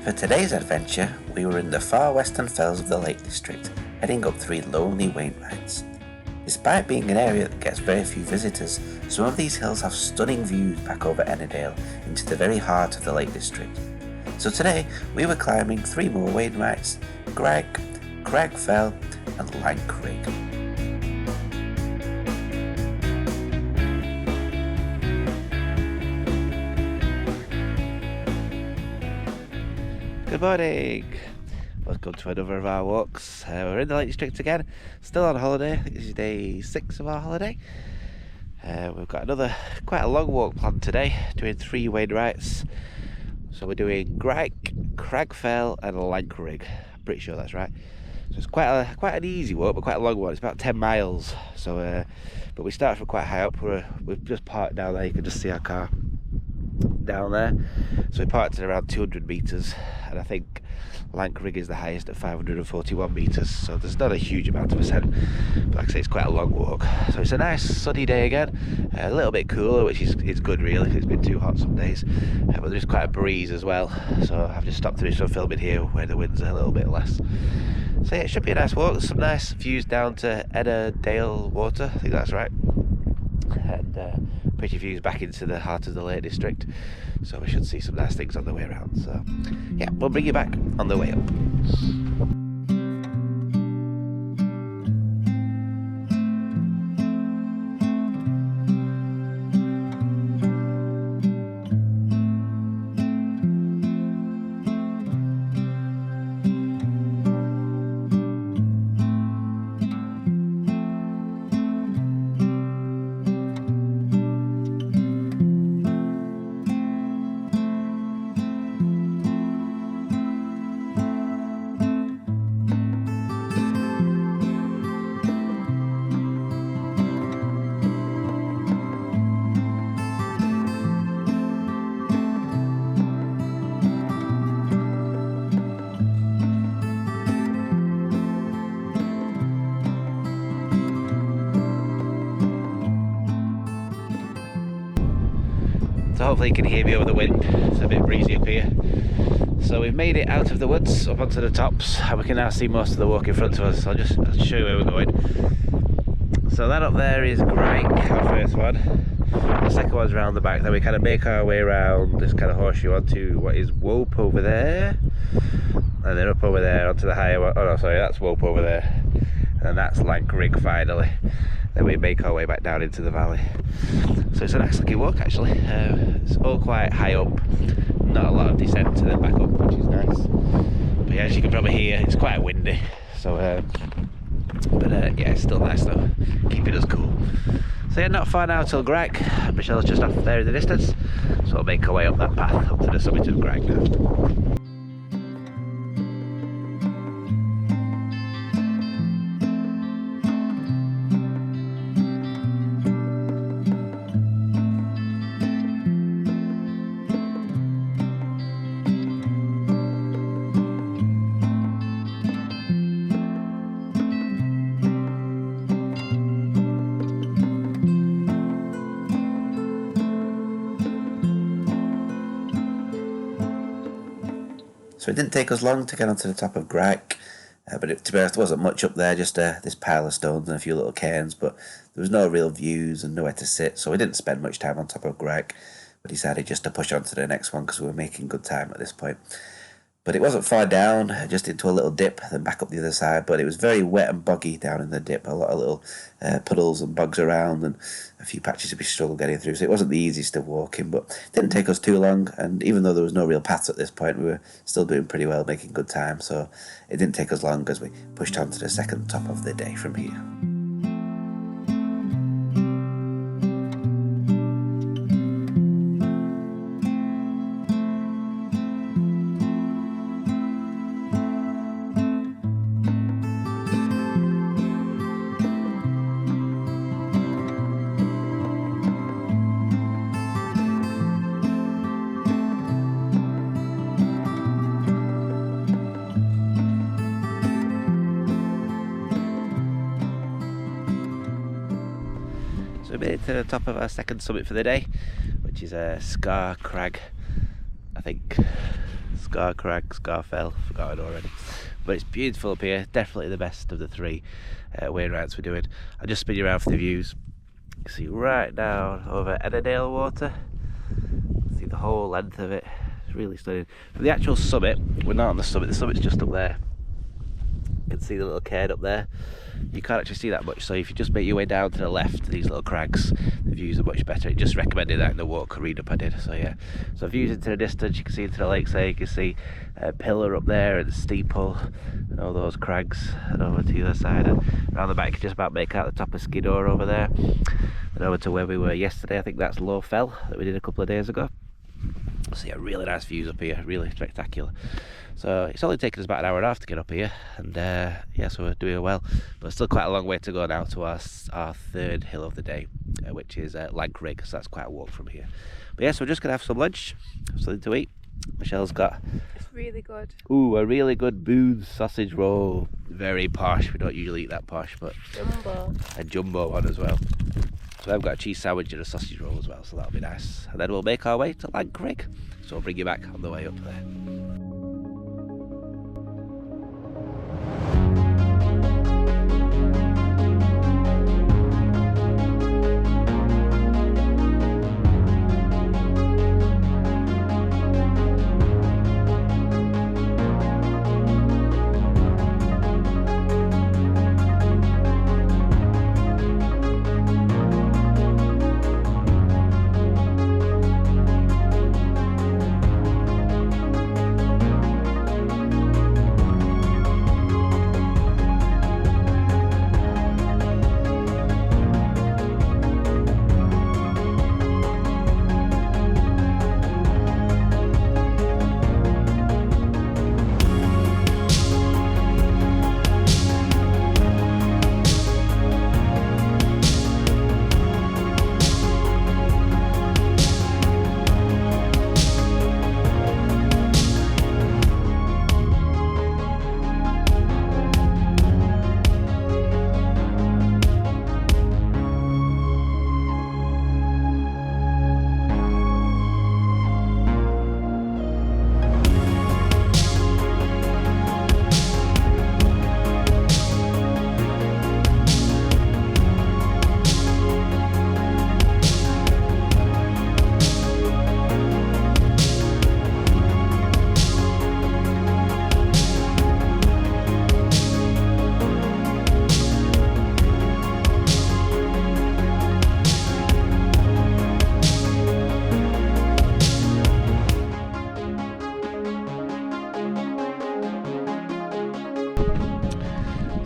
For today's adventure, we were in the far western fells of the Lake District, heading up 3 lonely Wainwrights. Despite being an area that gets very few visitors, some of these hills have stunning views back over Ennerdale into the very heart of the Lake District. So today, we were climbing 3 more Wainwrights: Grike, Crag Fell and Lank Rigg. Good morning! Welcome to another of our walks. We're in the Lake District again, still on holiday. I think this is day 6 of our holiday. We've got quite a long walk planned today, doing 3 Wainwrights. So we're doing Grike, Crag Fell and Lank Rigg. I'm pretty sure that's right. So it's quite an easy walk, but quite a long one. It's about 10 miles. So, but we start from quite high up. We've just parked down there. You can just see our car down there. So we parked at around 200 metres, and I think Lank Rigg is the highest at 541 metres, so there's not a huge amount of ascent, but like I say, it's quite a long walk. So it's a nice sunny day again, a little bit cooler, which is good really. It's been too hot some days, but there's quite a breeze as well, so I've just stopped to do some filming here where the wind's a little bit less. So yeah, it should be a nice walk. There's some nice views down to Ennerdale water, I think that's right, and pretty views back into the heart of the Lake District, so we should see some nice things on the way around. So yeah, we'll bring you back on the way up. So hopefully you can hear me over the wind. It's a bit breezy up here. So we've made it out of the woods up onto the tops, and we can now see most of the walk in front of us. So I'll show you where we're going. So that up there is Grike, our first one. The second one's around the back. Then we kind of make our way around this kind of horseshoe onto what is Wope over there, and then up over there onto the higher one. Oh no, sorry, that's Wope over there, and that's Lank Rigg finally. Then we make our way back down into the valley. So it's a nice looking walk actually. It's all quite high up, not a lot of descent and then back up, which is nice. But yeah, as you can probably hear, it's quite windy. So, yeah, it's still nice though, keeping us cool. So yeah, not far now till Grike. Michelle's just off there in the distance, so we'll make our way up that path up to the summit of Grike now. So it didn't take us long to get onto the top of Grike, but to be honest, there wasn't much up there, just this pile of stones and a few little cairns, but there was no real views and nowhere to sit, so we didn't spend much time on top of Grike, but decided just to push on to the next one because we were making good time at this point. But it wasn't far down, just into a little dip, then back up the other side, but it was very wet and boggy down in the dip, a lot of little puddles and bogs around, and a few patches we struggled getting through, so it wasn't the easiest of walking, but it didn't take us too long, and even though there was no real paths at this point, we were still doing pretty well, making good time, so it didn't take us long as we pushed on to the second top of the day from here. we made it to the top of our second summit for the day, which is Crag, I think. Crag Fell, forgot it already. But it's beautiful up here, definitely the best of the three Wainwrights we're doing. I'll just spin you around for the views. You can see right down over Ennerdale water. See the whole length of it. It's really stunning. From the actual summit, we're not on the summit's just up there. You can see the little cairn up there. You can't actually see that much, so if you just make your way down to the left, these little crags, the views are much better. It just recommended that in the walk read up I did. So yeah, so views into the distance, you can see into the lakes there. You can see a pillar up there and the steeple and all those crags, and over to the other side and around the back you can just about make out the top of Skidore over there, and over to where we were yesterday. I think that's Low Fell that we did a couple of days ago. So yeah, really nice views up here, really spectacular. So it's only taken us about an hour and a half to get up here, and yeah, so we're doing well, but still quite a long way to go now to our third hill of the day, which is Lank Rigg, so that's quite a walk from here. But yeah, so we're just gonna have some lunch, something to eat. Michelle's got, it's really good, ooh, a really good Booth's sausage roll, very posh. We don't usually eat that posh, but a jumbo one as well. So I've got a cheese sandwich and a sausage roll as well, so that'll be nice. And then we'll make our way to Lank Rigg, so I'll bring you back on the way up there.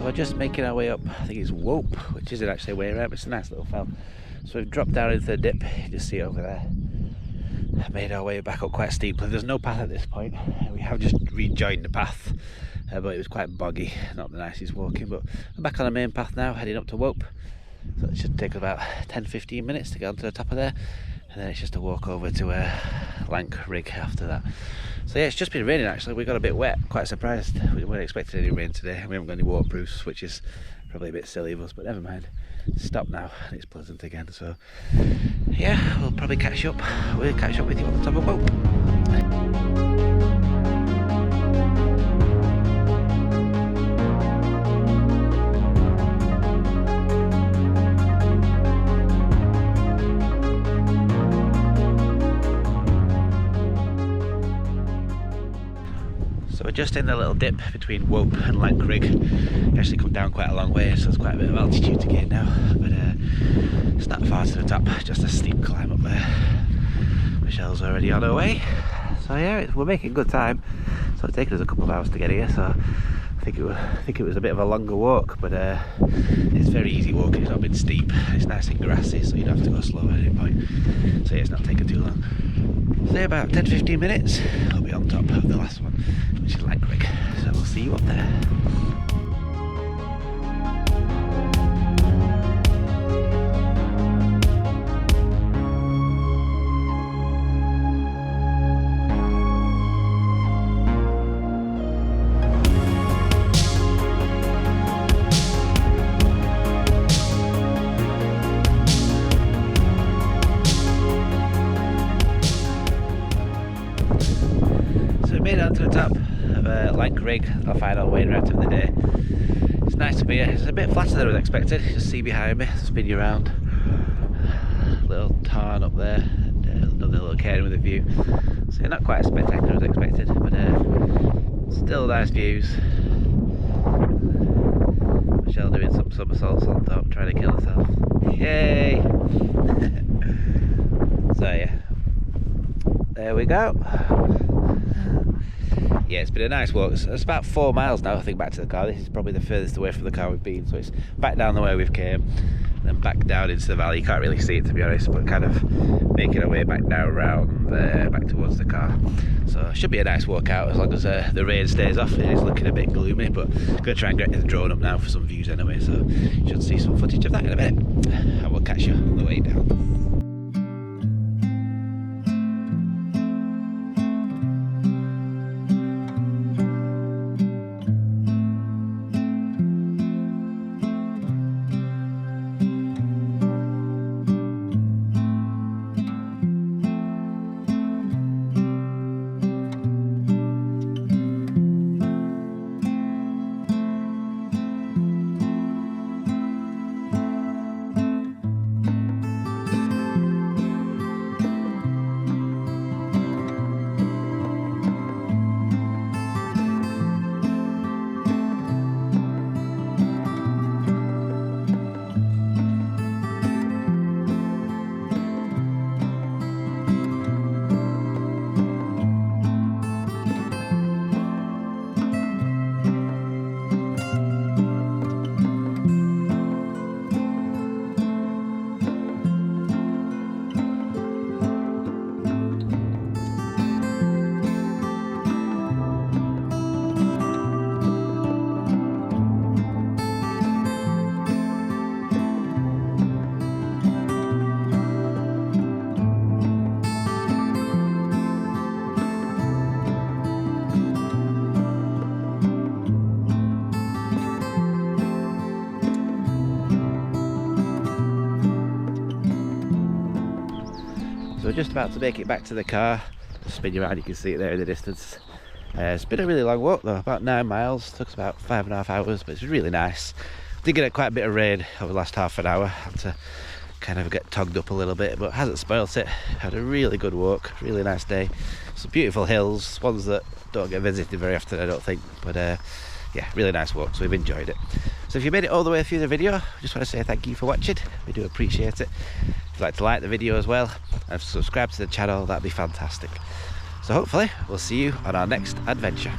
So we're just making our way up, I think it's Wope, which isn't actually a way around, but it's a nice little fell. So we've dropped down into the dip, you just see over there. Made our way back up quite steeply. There's no path at this point. We have just rejoined the path, but it was quite boggy, not the nicest walking. But I'm back on the main path now, heading up to Wope. So it should take about 10-15 minutes to get onto the top of there, and then it's just a walk over to Lank Rigg after that. So yeah, it's just been raining actually. We got a bit wet, quite surprised. We weren't expecting any rain today. We haven't got any waterproofs, which is probably a bit silly of us, but never mind. It's stopped now and it's pleasant again. So yeah, we'll probably catch up. We'll catch up with you on the top of Wope. So we're just in the little dip between Wope and Lank Rigg. You actually come down quite a long way, so there's quite a bit of altitude to gain now, but it's not far to the top, just a steep climb up there. Michelle's already on her way, so yeah, we're making good time. So it's taken us a couple of hours to get here, so I think it was a bit of a longer walk, but it's very easy walking. It's not been steep, it's nice and grassy, so you don't have to go slow at any point. So yeah, it's not taken too long. So yeah, about 10-15 minutes, I'll be on top of the last one, which is Lank Rigg. So we'll see you up there. Rigg, our final Wainwright of the day. It's nice to be here. It's a bit flatter than I was expected. Just see behind me, spin you around. Little tarn up there, and another little cairn with a view. So not quite as spectacular as expected, but still nice views. Michelle doing some somersaults on top, trying to kill herself. Yay! So yeah, there we go. Yeah, it's been a nice walk. It's about 4 miles now, I think, back to the car. This is probably the furthest away from the car we've been, so it's back down the way we've came, and then back down into the valley. You can't really see it, to be honest, but kind of making our way back down around there, back towards the car. So it should be a nice walk out, as long as the rain stays off. It is looking a bit gloomy, but I'm going to try and get the drone up now for some views anyway, so you should see some footage of that in a minute, and we'll catch you on the way down. So we're just about to make it back to the car. Just spin you around, you can see it there in the distance. It's been a really long walk though, about 9 miles. Took us about 5.5 hours, but it's really nice. Did get quite a bit of rain over the last half an hour. Had to kind of get togged up a little bit, but hasn't spoilt it. Had a really good walk, really nice day. Some beautiful hills, ones that don't get visited very often, I don't think, but yeah, really nice walk, so we've enjoyed it. So if you made it all the way through the video, I just want to say thank you for watching. We do appreciate it. If you'd like to like the video as well and subscribe to the channel, that'd be fantastic. So hopefully we'll see you on our next adventure.